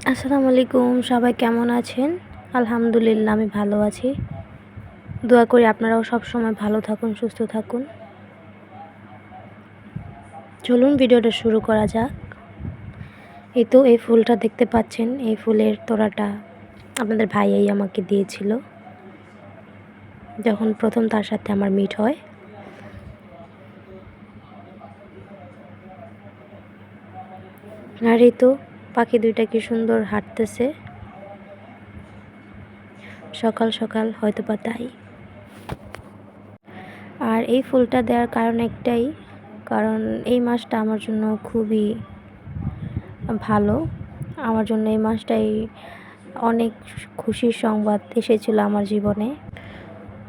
আসসালামু আলাইকুম, সবাই কেমন আছেন? আলহামদুলিল্লাহ আমি ভালো আছি। দোয়া করি আপনারাও সবসময় ভালো থাকুন, সুস্থ থাকুন। চলুন ভিডিওটা শুরু করা যাক। এই তো এই ফুলটা দেখতে পাচ্ছেন, এই ফুলের তোড়াটা আপনাদের ভাইয়াই আমাকে দিয়েছিল যখন প্রথম তার সাথে আমার মিট হয়। আর এই তো পাখি দুইটা কি সুন্দর হাঁটতেছে সকাল সকাল, হয়তো বা তাই। আর এই ফুলটা দেওয়ার কারণ একটাই, কারণ এই মাসটা আমার জন্য খুবই ভালো। আমার জন্য এই মাসটাই অনেক খুশির সংবাদ এসেছিল আমার জীবনে।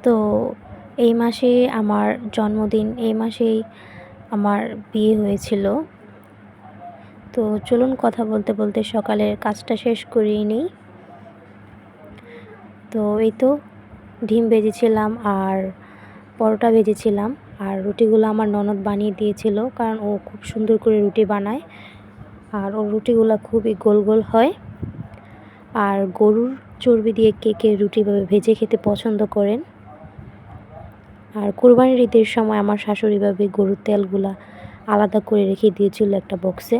তো এই মাসে আমার জন্মদিন, এই মাসেই আমার বিয়ে হয়েছিল। তো চলুন কথা বলতে বলতে সকালের কাজটা শেষ করিয়ে নিই। তো এই তো ডিম ভেজেছিলাম আর পরোটা ভেজেছিলাম, আর রুটিগুলো আমার ননদ বানিয়ে দিয়েছিল, কারণ ও খুব সুন্দর করে রুটি বানায় আর ওর রুটিগুলো খুবই গোল গোল হয়। আর গরুর চর্বি দিয়ে কে রুটি ভেজে খেতে পছন্দ করেন। আর কোরবানির ঈদের সময় আমার শাশুড়ি ভাবি গরুর তেলগুলা আলাদা করে রেখে দিয়েছিল একটা বক্সে।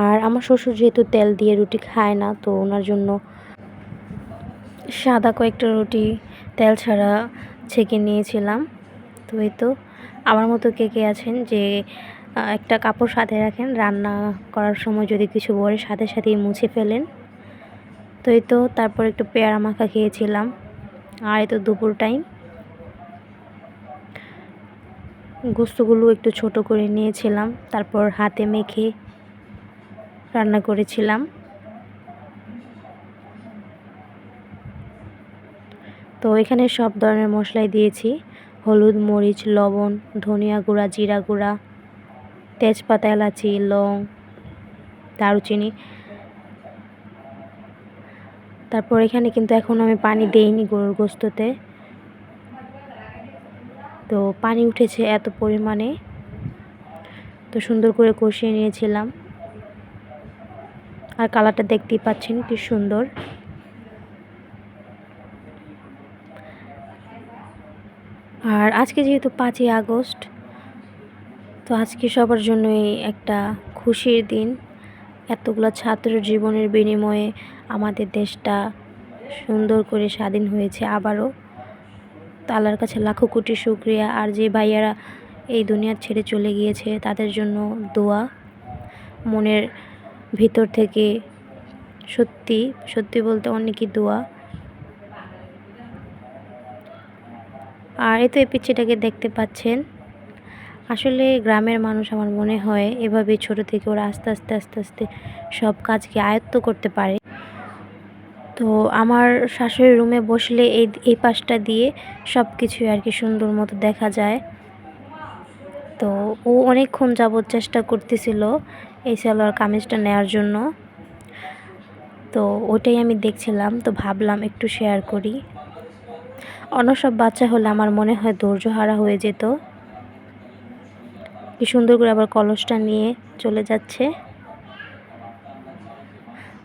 আর আমার শ্বশুর যেহেতু তেল দিয়ে রুটি খায় না, তো ওনার জন্য সাদা কয়েকটা রুটি তেল ছাড়া ছেঁকে নিয়েছিলাম। তো এই তো আমার মতো কে আছেন যে একটা কাপড় সাথে রাখেন, রান্না করার সময় যদি কিছু পড়ে সাথে সাথেই মুছে ফেলেন। তো এই তো তারপর একটু পেয়ারা মাখা খেয়েছিলাম। আর এই তো দুপুর টাইম, গোস্তগুলো একটু ছোট করে নিয়েছিলাম, তারপর হাতে মেখে রান্না করেছিলাম। তো এখানে সব ধরনের মশলাই দিয়েছি, হলুদ, মরিচ, লবণ, ধনিয়া গুঁড়া, জিরা গুঁড়া, তেজপাতা, এলাচি, লং, দারুচিনি। তারপর এখানে কিন্তু এখন আমি পানি দেইনি গরুর গোস্ততে, তো পানি উঠেছে এত পরিমাণে। তো সুন্দর করে কষিয়ে নিয়েছিলাম, আর কালারটা দেখতেই পাচ্ছেন কি সুন্দর। আর আজকে যেহেতু 5ই আগস্ট, তো আজকে সবার জন্যই একটা খুশির দিন। এতগুলো ছাত্র জীবনের বিনিময়ে আমাদের দেশটা সুন্দর করে স্বাধীন হয়েছে আবারও। তো আল্লাহর কাছে লাখো কোটি শুকরিয়া। আর যে ভাইয়ারা এই দুনিয়া ছেড়ে চলে গিয়েছে তাদের জন্য দোয়া মনের ভিতর থেকে, সত্যি সত্যি বলতে অনেকই দোয়া। আর এই তো এই পিচ্চিটাকে দেখতে পাচ্ছেন, আসলে গ্রামের মানুষ আমার মনে হয় এভাবে ছোট থেকে ওরা আস্তে আস্তে আস্তে আস্তে সব কাজকে আয়ত্ত করতে পারে। তো আমার শাশুড়ির রুমে বসলে এই পাশটা দিয়ে সব কিছুই আর কি সুন্দর মতো দেখা যায়। তো ও অনেকক্ষণ যাবৎ চেষ্টা করতেছিল এই সালোয়ার কামিজটা নেওয়ার জন্য, তো ওটাই আমি দেখছিলাম, তো ভাবলাম একটু শেয়ার করি। অন্য সব বাচ্চা হলে আমার মনে হয় ধৈর্য হারা হয়ে যেত। কি সুন্দর করে আবার কলসটা নিয়ে চলে যাচ্ছে।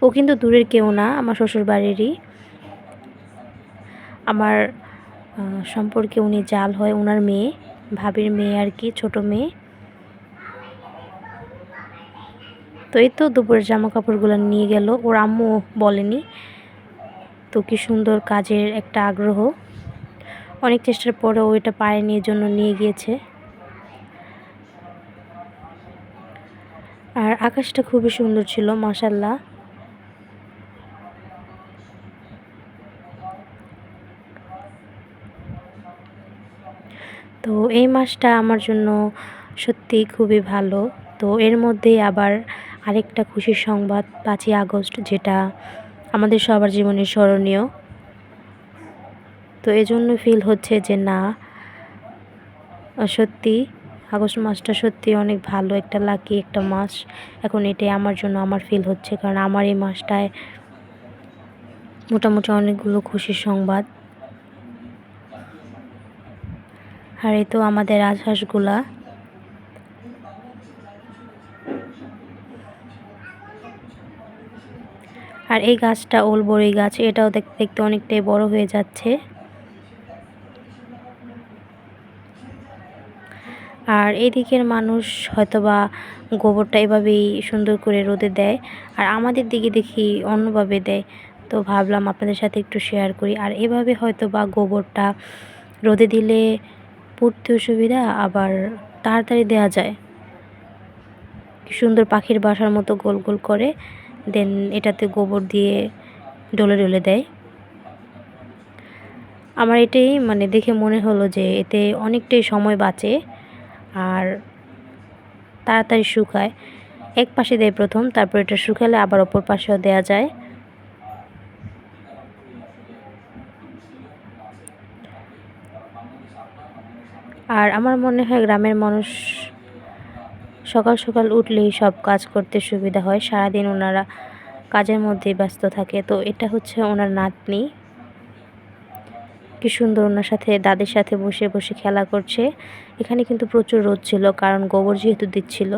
ও কিন্তু দূরের কেউ না, আমার শ্বশুর বাড়িরই, আমার সম্পর্কে উনি জাল হয়, ওনার মেয়ে, ভাবির মেয়ে আর কি, ছোট মেয়ে। তো এই তো দুপুরের জামা কাপড়গুলো নিয়ে গেল, ওর আম্মু বলেনি। তো কি সুন্দর কাজের একটা আগ্রহ, অনেক চেষ্টার পরে ও এটা পারেনি, এর জন্য নিয়ে গিয়েছে। আর আকাশটা খুবই সুন্দর ছিল মাশাআল্লাহ। তো এই মাসটা আমার জন্য সত্যিই খুবই ভালো। তো এর মধ্যেই আবার আরেকটা খুশির সংবাদ, 5ই আগস্ট, যেটা আমাদের সবার জীবনে স্মরণীয়। তো এজন্য ফিল হচ্ছে যে না, সত্যি আগস্ট মাসটা সত্যি অনেক ভালো, একটা লাকি একটা মাস। এখন এটাই আমার জন্য আমার ফিল হচ্ছে, কারণ আমার এই মাসটায় মোটামুটি অনেকগুলো খুশির সংবাদ। আর এই তো আমাদের রাজহাঁসগুলা, আর এই গাছটা ওল বড়ই গাছ, এটাও দেখতে দেখতে অনেকটাই বড় হয়ে যাচ্ছে। আর এদিকের মানুষ হয়তোবা গোবরটা এভাবেই সুন্দর করে রোদে দেয়, আর আমাদের দিকে দেখি অন্যভাবে দেয়। তো ভাবলাম আপনাদের সাথে একটু শেয়ার করি। আর এভাবে হয়তোবা গোবরটা রোদে দিলে পুড়তেও সুবিধা, আবার তাড়াতাড়ি দেওয়া যায়। কি সুন্দর পাখির বাসার মতো গোল গোল করে দেন এটাতে গোবর দিয়ে ডলে ডলে দেয়। আমার এটাই মানে দেখে মনে হলো যে এতে অনেকটাই সময় বাঁচে আর তাড়াতাড়ি শুকায়। এক পাশে দেয় প্রথম, তারপর এটা শুকালে আবার অপর পাশেও দেয়া যায়। আর আমার মনে হয় গ্রামের মানুষ সকাল সকাল উঠলেই সব কাজ করতে সুবিধা হয়। সারাদিন ওনারা কাজের মধ্যে ব্যস্ত থাকে। তো এটা হচ্ছে ওনার নাতনি, কি সুন্দর ওনার সাথে দাদির সাথে বসে বসে খেলা করছে। এখানে কিন্তু প্রচুর রোদ ছিল, কারণ গোবর যেহেতু দিচ্ছিল।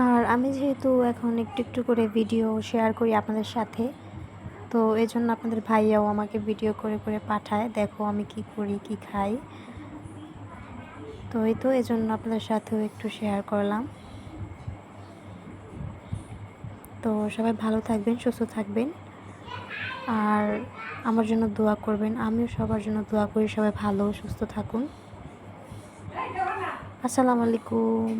আর আমি যেহেতু এখন একটু একটু করে ভিডিও শেয়ার করি আপনাদের সাথে, তো এই জন্য আপনাদের ভাইয়াও আমাকে ভিডিও করে করে পাঠায়, দেখো আমি কি করি কি খাই। তো এই তো এজন্য আপনাদের সাথেও একটু শেয়ার করলাম। তো সবাই ভালো থাকবেন, সুস্থ থাকবেন, আর আমার জন্য দোয়া করবেন। আমিও সবার জন্য দোয়া করি, সবাই ভালো সুস্থ থাকুন। আসসালামু আলাইকুম।